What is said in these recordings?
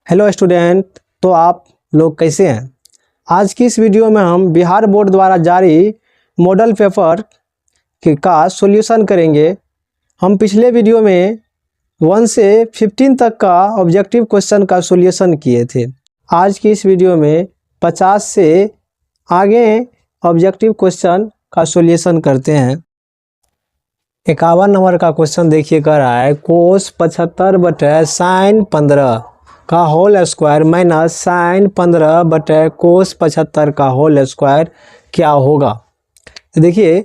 Hello student, तो आप लोग कैसे हैं। आज की इस वीडियो में हम बिहार बोर्ड द्वारा जारी मॉडल पेपर का सॉल्यूशन करेंगे। हम पिछले वीडियो में 1 से 15 तक का ऑब्जेक्टिव क्वेश्चन का सॉल्यूशन किए थे। आज की इस वीडियो में 50 से आगे ऑब्जेक्टिव क्वेश्चन का सॉल्यूशन करते हैं। 51 नंबर का क्वेश्चन देखिए कर रहा है कोस 75 बटे साइन 15 का होल स्क्वायर माइनस साइन 15 बटे कोस 75 का होल स्क्वायर क्या होगा। तो देखिए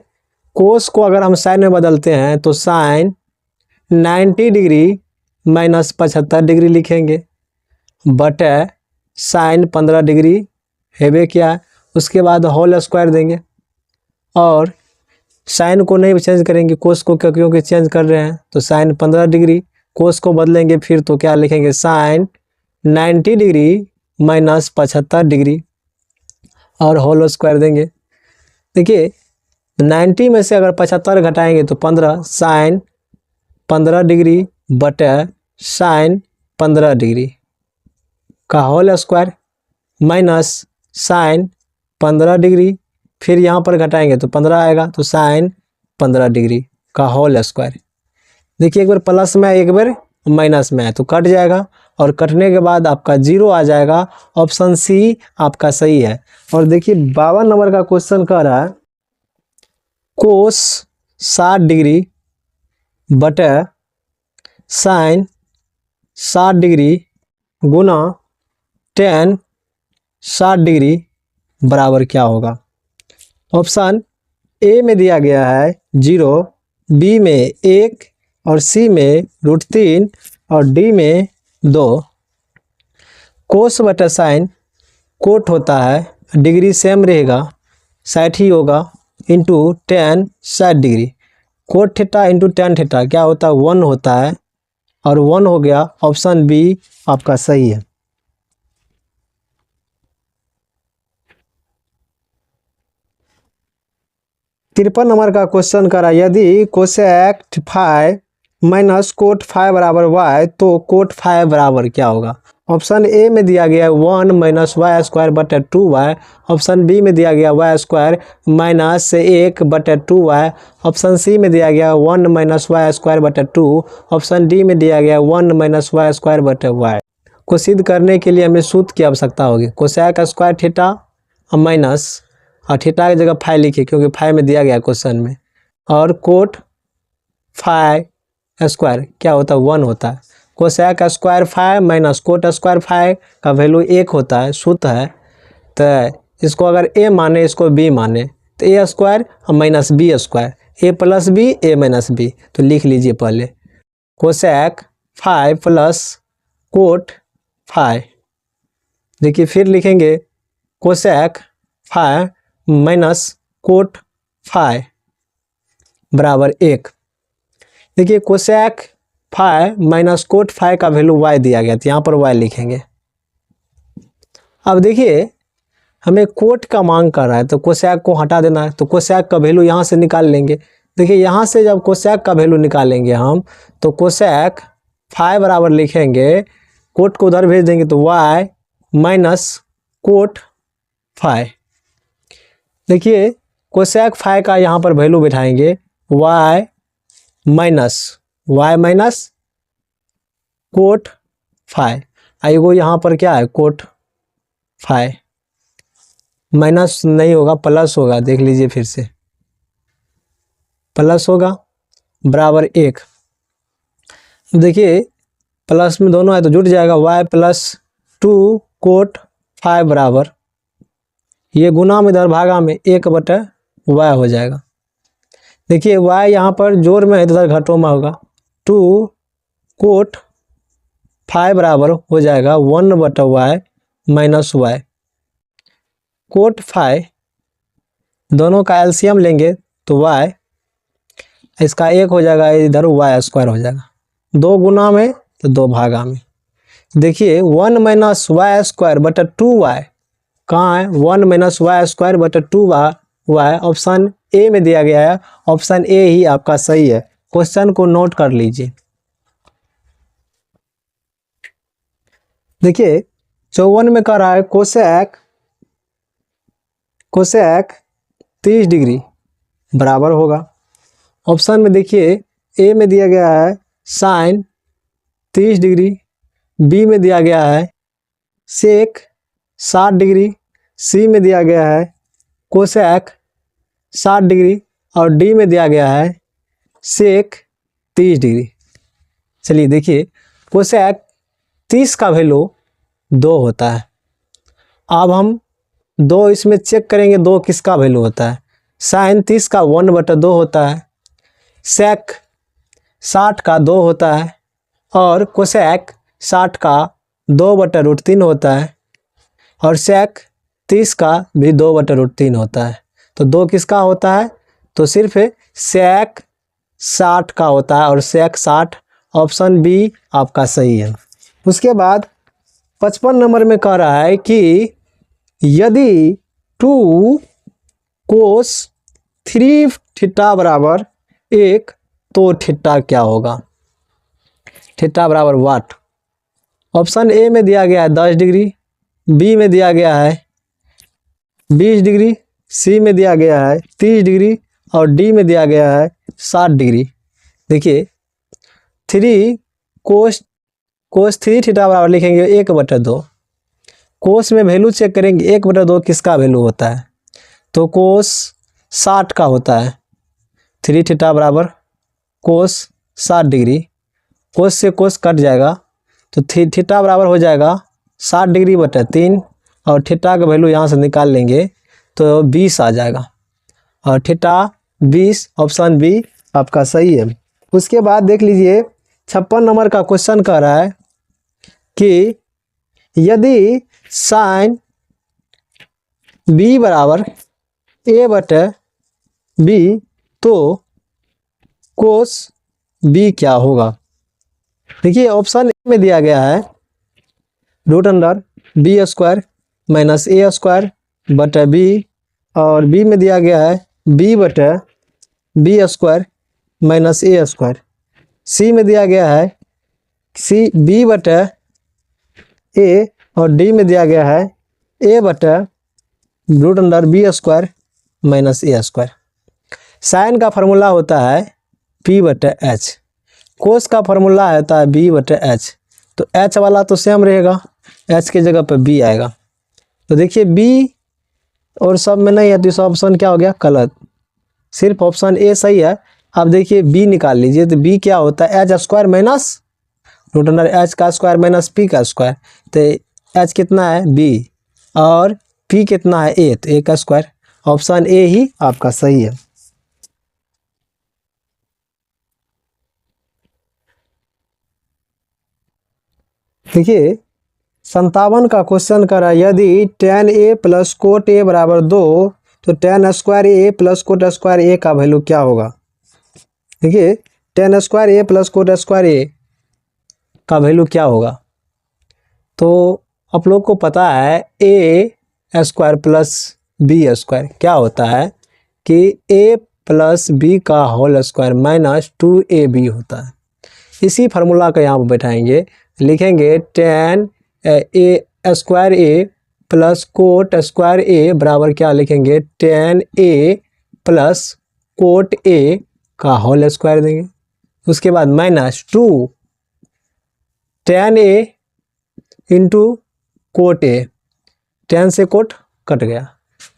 कोस को अगर हम साइन में बदलते हैं तो साइन 90 डिग्री माइनस 75 डिग्री लिखेंगे बटे साइन 15 डिग्री हेबे क्या है, उसके बाद होल स्क्वायर देंगे और साइन को नहीं चेंज करेंगे, कोस को क्योंकि चेंज कर रहे हैं तो साइन 15 डिग्री, कोस को बदलेंगे फिर तो क्या लिखेंगे साइन 90 डिग्री माइनस 75 डिग्री और होल स्क्वायर देंगे। देखिए 90 में से अगर 75 घटाएंगे तो 15, साइन 15 डिग्री बटे साइन 15 डिग्री का whole square minus sine 15 degree, फिर यहाँ पर घटाएंगे तो 15 आएगा तो साइन 15 डिग्री का होल स्क्वायर। देखिए एक बार प्लस में एक बार माइनस में है तो कट जाएगा और कटने के बाद आपका 0 आ जाएगा। ऑप्शन सी आपका सही है। और देखिए 52 नंबर का क्वेश्चन कह रहा है कोस 60 डिग्री बटे साइन 60 डिग्री गुना टेन 60 डिग्री बराबर क्या होगा। ऑप्शन ए में दिया गया है 0, बी में 1 और सी में √3 और डी में 2। कोस बटा साइन कोट होता है, डिग्री सेम रहेगा 60 ही होगा into ten 60 degree, cot theta into tan theta क्या होता है 1 होता है और 1 हो गया। ऑप्शन बी आपका सही है। तिरपन नंबर का क्वेश्चन करा यदि कोसेक 5 माइनस कोट 5 बराबर y तो कोट 5 बराबर क्या होगा। ऑप्शन ए में दिया गया 1 माइनस वाई स्क्वायर बटे 2y, ऑप्शन बी में दिया गया वाई स्क्वायर माइनस 1 बटे 2y, ऑप्शन सी में दिया गया 1 माइनस वाई स्क्वायर बटे 2, ऑप्शन डी में दिया गया 1 माइनस वाई स्क्वायर बटे y। को सिद्ध करने के लिए हमें सूत्र की आवश्यकता होगी। कोसेक स्क्वायर थीटा और माइनस और थीटा की जगह 5 लिखिए क्योंकि 5 में दिया गया क्वेश्चन में, और कोट 5 स्क्वायर क्या होता है 1 होता है। Cosec square 5 minus cot square 5 का वैल्यू 1 होता है, सूत्र है। तो इसको अगर ए माने इसको बी माने तो ए स्क्वायर और माइनस बी स्क्वायर, ए प्लस बी ए माइनस बी, तो लिख लीजिए पहले कोसेक 5 प्लस कोट 5। देखिए फिर लिखेंगे कोसेक 5 माइनस कोट 5 बराबर 1। देखिए कोसेक 5 माइनस कोट 5 का वैल्यू y दिया गया, तो यहाँ पर y लिखेंगे। अब देखिए हमें कोट का मांग कर रहा है तो कोसेक को हटा देना है, तो कोसेक का वैल्यू यहाँ से निकाल लेंगे। देखिए यहाँ से जब कोसेक का वैल्यू निकालेंगे हम तो कोसेक 5 बराबर लिखेंगे, कोट को उधर भेज देंगे तो y माइनस कोट 5। देखिए कोसेक 5 का यहाँ पर वैल्यू बैठाएंगे y माइनस कोट 5, आइगो यहाँ पर क्या है कोट 5, माइनस नहीं होगा प्लस होगा, देख लीजिए फिर से प्लस होगा बराबर 1। देखिए प्लस में दोनों है तो जुट जाएगा y प्लस 2 कोट 5 बराबर, ये गुना में इधर भागा में 1 बटे y हो जाएगा। देखिए y यहाँ पर जोड़ में है तो इधर घटों में होगा, 2 कोट 5 बराबर हो जाएगा 1 बटा y माइनस y। कोट 5 दोनों का एलसीएम लेंगे तो y इसका 1 हो जाएगा, इधर y स्क्वायर हो जाएगा, 2 गुना में तो 2 भागा में। देखिए 1 माइनस वाई स्क्वायर बटा 2y कहाँ है, 1 माइनस वाई स्क्वायर बटा 2y ऑप्शन ए में दिया गया है। ऑप्शन ए ही आपका सही है। क्वेश्चन को नोट कर लीजिए। देखिए 54 में कह रहा है कोसेक 30 डिग्री बराबर होगा। ऑप्शन में देखिए ए में दिया गया है साइन 30 डिग्री, बी में दिया गया है सेक 60 डिग्री, सी में दिया गया है कोसेक 60 डिग्री और डी में दिया गया है सेक 30 डिग्री। चलिए देखिए कोसेक 30 का वैल्यू 2 होता है। अब हम 2 इसमें चेक करेंगे, 2 किसका वैल्यू होता है। साइन 30 का 1/2 होता है, सेक 60 का 2 होता है और कोसेक 60 का 2/√3 होता है और सेक 30 का भी 2/√3 होता है। तो 2 किसका होता है, तो सिर्फ सेक 60 का होता है और सेक 60 ऑप्शन बी आपका सही है। उसके बाद 55 नंबर में कह रहा है कि यदि 2 कोस 3 थीटा बराबर 1 तो थीटा क्या होगा, थीटा बराबर वाट। ऑप्शन ए में दिया गया है 10 डिग्री, बी में दिया गया है 20 डिग्री, सी में दिया गया है 30 डिग्री और डी में दिया गया है 60 डिग्री। देखिए 3 कोस 3 थीटा बराबर लिखेंगे 1/2। कोस में वैल्यू चेक करेंगे 1/2 किसका वैल्यू होता है, तो कोस 60 का होता है। 3 थीटा बराबर कोस 60 डिग्री, कोस से कोस कट जाएगा तो थीटा बराबर हो जाएगा 60 डिग्री बटा 3 और थीटा का वैल्यू यहाँ से निकाल लेंगे तो 20 आ जाएगा और थीटा 20 ऑप्शन बी आपका सही है। उसके बाद देख लीजिए 56 नंबर का क्वेश्चन कह रहा है कि यदि साइन बी बराबर a/b तो कोस बी क्या होगा। देखिए ऑप्शन ए में दिया गया है √b² माइनस a² बटा b और बी में दिया गया है b/b² माइनस a²। सी में दिया गया है b/a और डी में दिया गया है a/√b² माइनस a²। साइन का फार्मूला होता है p/h, कोस का फार्मूला होता है b/h। तो h वाला तो सेम रहेगा, h की जगह पर b आएगा। तो देखिए b और सब में नहीं है तो इस ऑप्शन क्या हो गया गलत, सिर्फ ऑप्शन ए सही है। अब देखिए b निकाल लीजिए तो b क्या होता है h² minus √h² minus p²। तो h कितना है b और p कितना है a, तो a²। ऑप्शन ए ही आपका सही है। देखिए 57 का क्वेश्चन करा यदि tan a plus coat a बराबर 2 तो tan² a plus coat square a का वैल्यू क्या होगा। देखिए tan² a plus coat square a का वैल्यू क्या होगा, तो आप लोग को पता है a² प्लस b² क्या होता है कि a प्लस b का होल स्क्वायर माइनस 2ab होता है। इसी फार्मूला का यहाँ पर बैठाएंगे, लिखेंगे tan a² plus coat square a बराबर क्या लिखेंगे tan a plus coat a का होल स्क्वायर देंगे। उसके बाद minus 2 tan a into coat a, tan से कोट कट गया।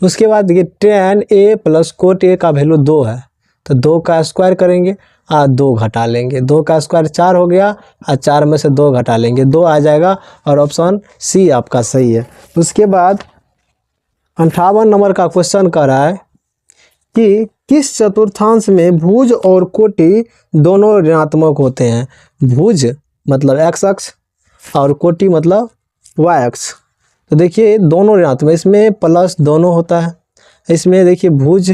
उसके बाद देखिए tan a plus coat a का वैल्यू 2 है तो 2 का स्क्वायर करेंगे और 2 घटा लेंगे, 2 का स्क्वायर 4 हो गया और 4 में से 2 घटा लेंगे 2 आ जाएगा और ऑप्शन सी आपका सही है। उसके बाद 58 नंबर का क्वेश्चन कर रहा है कि किस चतुर्थांश में भुज और कोटि दोनों ऋणात्मक होते हैं। भुज मतलब x अक्ष और कोटि मतलब y अक्ष। तो देखिए दोनों ऋणात्मक, इसमें प्लस दोनों होता है, इसमें देखिए भुज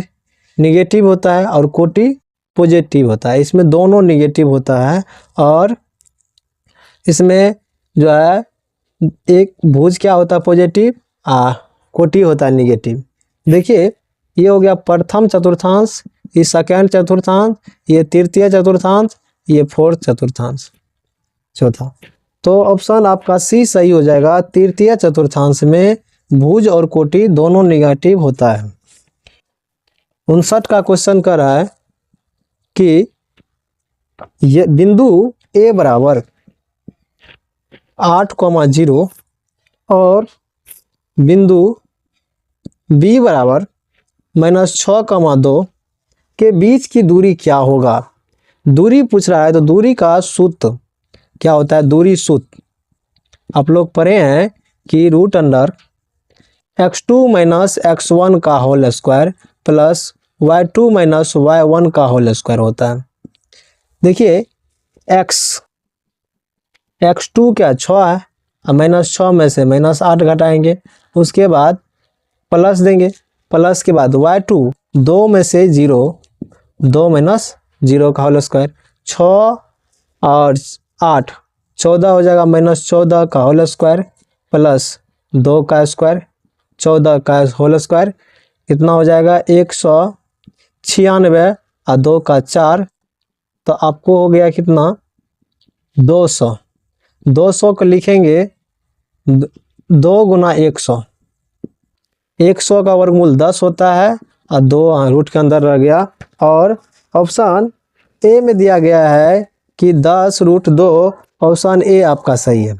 निगेटिव होता है और कोटि पॉजिटिव होता है, इसमें दोनों निगेटिव होता है और इसमें जो है एक भुज क्या होता है पॉजिटिव कोटि होता है निगेटिव। देखिए ये हो गया प्रथम चतुर्थांश, ये सेकेंड चतुर्थांश, ये तृतीय चतुर्थांश, ये फोर्थ चतुर्थांश, चौथा। तो ऑप्शन आपका सी सही हो जाएगा। तृतीय चतुर्थांश में भुज और कोटि दोनों निगेटिव होता है। 59 का क्वेश्चन कर रहा है कि ये बिंदु ए बराबर 8,0 और बिंदु बी बराबर -6,2 के बीच की दूरी क्या होगा। दूरी पूछ रहा है तो दूरी का सूत्र क्या होता है। दूरी सूत्र आप लोग पढ़े हैं कि √x2 - x1 का whole square plus y2 - y1 का होल स्क्वायर होता है। देखिए x2 क्या 6 है, -6 में से -8 घटाएंगे, उसके बाद प्लस देंगे, प्लस के बाद y2 2 में से 0, 2 - 0 का होल स्क्वायर, 6 और 8 14 हो जाएगा, -14 का होल स्क्वायर प्लस 2 का स्क्वायर, 14 का होल स्क्वायर कितना हो जाएगा 196 और 2 का 4, तो आपको हो गया कितना 200। 200 को लिखेंगे 2 गुना 100, 100 का वर्गमूल 10 होता है और 2 रूट के अंदर रह गया। और ऑप्शन ए में दिया गया है कि 10√2, ऑप्शन ए आपका सही है।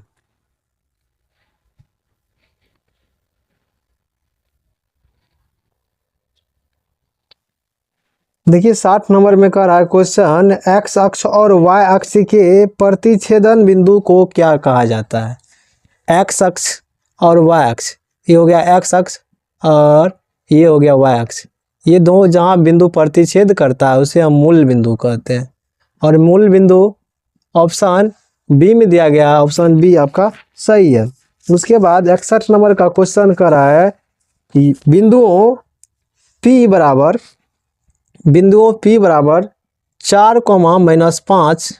देखिए 60 नंबर में कह रहा है क्वेश्चन, एक्स अक्ष और वाई अक्ष के प्रतिच्छेदन बिंदु को क्या कहा जाता है। एक्स अक्ष और वाई अक्ष, ये हो गया एक्स अक्ष और ये हो गया वाई अक्ष, ये दो जहाँ बिंदु प्रतिच्छेद करता है उसे हम मूल बिंदु कहते हैं। और मूल बिंदु ऑप्शन बी में दिया गया है, ऑप्शन बी आपका सही है। उसके बाद 61 नंबर का क्वेश्चन कर रहा है कि बिंदुओं P बराबर 4, -5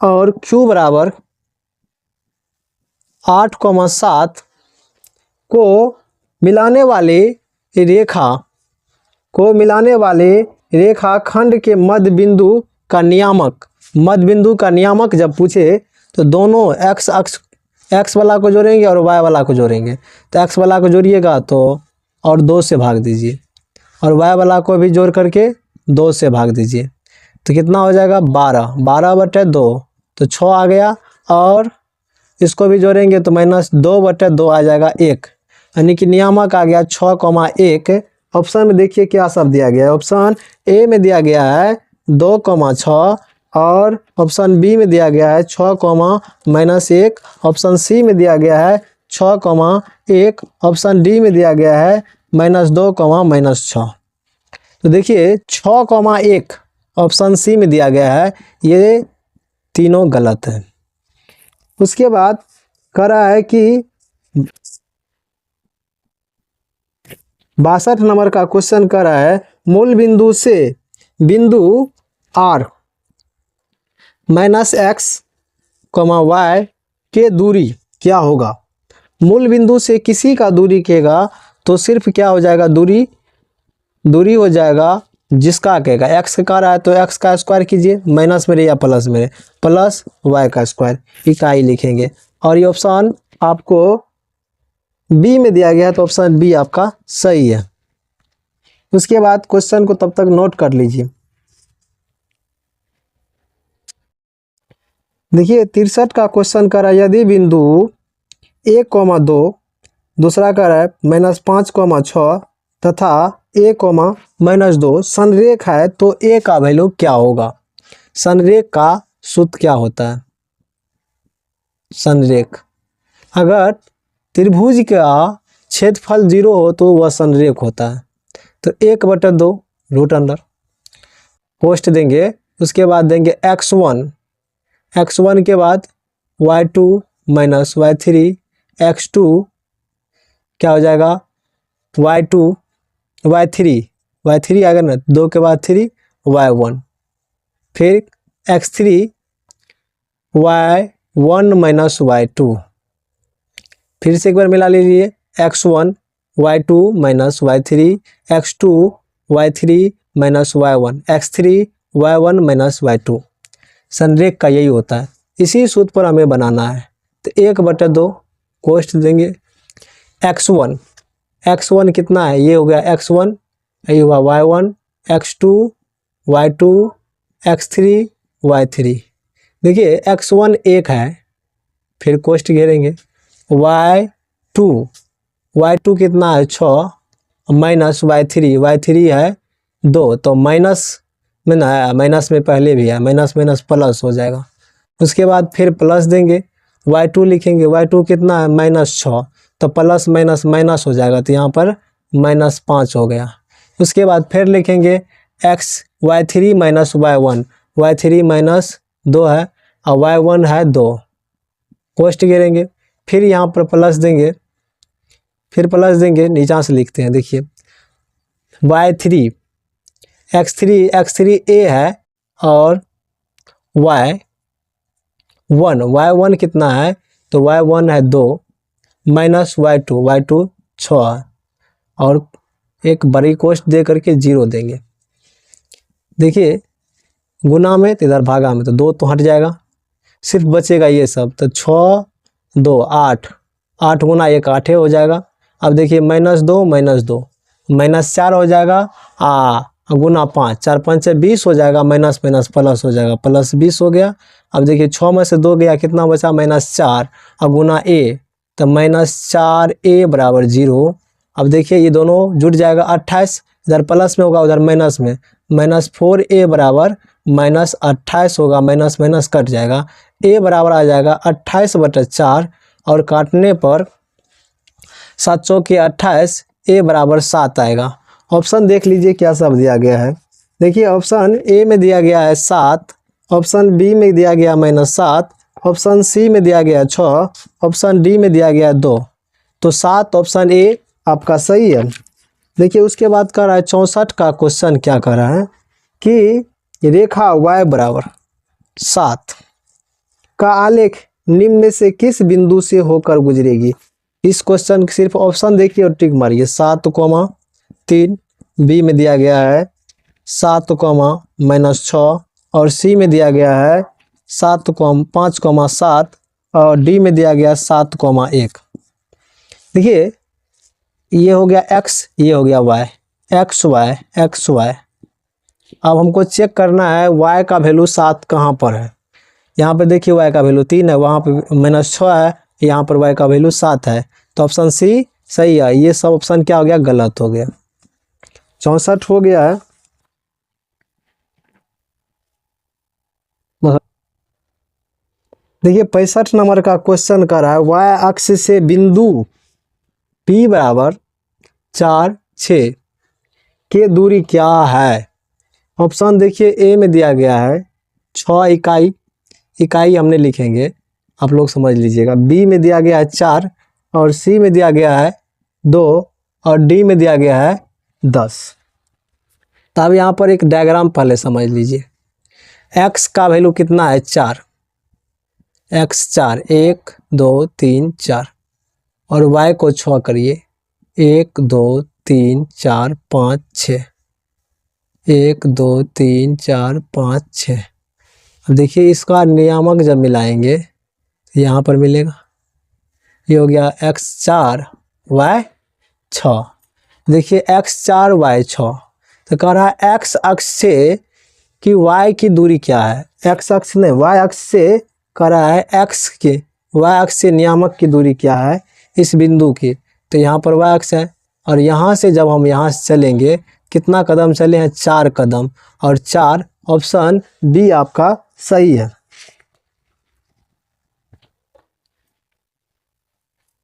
और Q बराबर 8, 7 को मिलाने वाले रेखा खंड के मध्य बिंदु का नियामक जब पूछे तो दोनों एक्स वाला को जोड़ेंगे और वाई वाला को जोड़ेंगे। तो एक्स वाला को जोड़िएगा तो और 2 से भाग दीजिए और वाई वाला को भी जोड़ करके 2 से भाग दीजिए, तो कितना हो जाएगा 12/2, तो 6 आ गया। और इसको भी जोड़ेंगे तो -2/2 आ जाएगा 1, यानी कि नियामक आ गया 6,1। ऑप्शन में देखिए क्या सब दिया गया है। ऑप्शन ए में दिया गया है 2,6 और ऑप्शन बी में दिया गया है 6,-1, ऑप्शन सी में दिया गया है 6,1, ऑप्शन डी में दिया गया है -2, -6। तो देखिए 6,1 ऑप्शन सी में दिया गया है, ये तीनों गलत है। उसके बाद कह रहा है कि 62 नंबर का क्वेश्चन कर रहा है, मूल बिंदु से बिंदु R -x, y के दूरी क्या होगा। मूल बिंदु से किसी का दूरी कहेगा तो सिर्फ क्या हो जाएगा, दूरी हो जाएगा जिसका कहेगा। एक्स का रहा है तो एक्स का स्क्वायर कीजिए, माइनस में या प्लस में, प्लस वाई का स्क्वायर, इकाई लिखेंगे। और ये ऑप्शन आपको बी में दिया गया है तो ऑप्शन बी आपका सही है। उसके बाद क्वेश्चन को तब तक नोट कर लीजिए। देखिए 63 का क्वेश्चन कर रहा है, यदि बिंदु 1,2, दूसरा कर रहा है -5,6 तथा a,-2 संरेख है तो a का वैल्यू क्या होगा। संरेख का सूत्र क्या होता है। संरेख, अगर त्रिभुज का क्षेत्रफल 0 हो तो वह संरेख होता है। तो 1/2 रूट अंडर पोस्ट देंगे, उसके बाद देंगे x1 के बाद y2 - y3, x2 क्या हो जाएगा y3 आएगा ना, 2 के बाद 3 y1, फिर x3 y1 - y2, फिर से एक बार मिला लीजिए x1 y2 - y3, x2 y3 - y1, x3 y1 - y2। संरेख का यही होता है, इसी सूत्र पर हमें बनाना है। तो 1/2 कोष्ट देंगे। x1 कितना है, ये हो गया x1, ये हुआ y1, x2 y2, x3 y3। देखिए x1 1 है, फिर कोष्ट घेरेंगे। y2 कितना है 6 माइनस y3 है 2, तो माइनस में ना है, माइनस में पहले भी है, माइनस माइनस प्लस हो जाएगा। उसके बाद फिर प्लस देंगे, y2 लिखेंगे, y2 कितना है -6, तो प्लस माइनस माइनस हो जाएगा, तो यहाँ पर -5 हो गया। उसके बाद फिर लिखेंगे y3 माइनस y1, y3 -2 है और y1 है 2, कोष्ट गिरेंगे। फिर यहाँ पर प्लस देंगे, नीचा से लिखते हैं। देखिए y3 x3 a है और y1 कितना है, तो y1 है 2 माइनस y2 6 है, और एक बड़ी कोष्ट दे करके 0 देंगे। देखिए गुना में तो इधर भागा में, तो 2 तो हट जाएगा, सिर्फ बचेगा ये सब, तो 6 2 8 गुना 1 8 हो जाएगा। अब देखिए -2 -4 हो जाएगा, गुना 5 4 5 20 हो जाएगा, माइनस माइनस प्लस हो जाएगा, प्लस 20 हो गया। अब देखिए 6 में से 2 गया, कितना बचा -4, और गुना a, तो -4a बराबर 0। अब देखिए ये दोनों जुट जाएगा, 28 इधर प्लस में होगा, उधर माइनस में, -4a बराबर -28 होगा, माइनस माइनस कट जाएगा, a बराबर आ जाएगा 28/4, और काटने पर 7 चौके 28, a बराबर 7 आएगा। ऑप्शन देख लीजिए क्या सब दिया गया है। देखिए ऑप्शन ए में दिया गया है 7, ऑप्शन बी में दिया गया -7, ऑप्शन सी में दिया गया 6, ऑप्शन डी में दिया गया 2, तो 7 ऑप्शन ए आपका सही है। देखिए उसके बाद कर रहा है 64 का क्वेश्चन, क्या कर रहा है कि रेखा y बराबर 7 का आलेख निम्न में से किस बिंदु से होकर गुजरेगी। इस क्वेश्चन की सिर्फ ऑप्शन देखिए और टिक मारिए। 7,3 बी में दिया गया है 7,-6, और सी में दिया गया है 5,7, और डी में दिया गया 7,1। देखिए ये हो गया x, ये हो गया y, x y। अब हमको चेक करना है y का वैल्यू 7 कहाँ पर है। यहाँ पे देखिए y का वैल्यू 3 है, वहाँ पे -6 है, यहाँ पर y का वैल्यू 7 है, तो ऑप्शन सी सही है। ये सब ऑप्शन क्या हो गया, गलत हो गया। 64 हो गया है। देखिए 65 नंबर का क्वेश्चन कर रहा है y अक्ष से बिंदु P बराबर 4 6 के दूरी क्या है। ऑप्शन देखिए ए में दिया गया है 6 इकाई हमने लिखेंगे, आप लोग समझ लीजिएगा। बी में दिया गया है 4, और सी में दिया गया है 2, और डी में दिया गया है 10। तब यहाँ पर एक डायग्राम पहले समझ लीजिए। x का वैल्यू कितना है 4, x 4 1 2 3 4, और y को 6 करिए 1 2 3 4 5 6, 1 2 3 4 5 6। अब देखिए इसका नियामक जब मिलाएंगे तो यहाँ पर मिलेगा, ये हो गया x 4 y 6। देखिए x 4 y 6, तो कह रहा है x अक्ष से कि y की दूरी क्या है। x अक्ष नहीं, y अक्ष से कह रहा है y अक्ष से नियामक की दूरी क्या है इस बिंदु की। तो यहाँ पर y अक्ष है, और यहाँ से जब हम यहाँ से चलेंगे, कितना कदम चले हैं 4 कदम, और 4 ऑप्शन बी आपका सही है।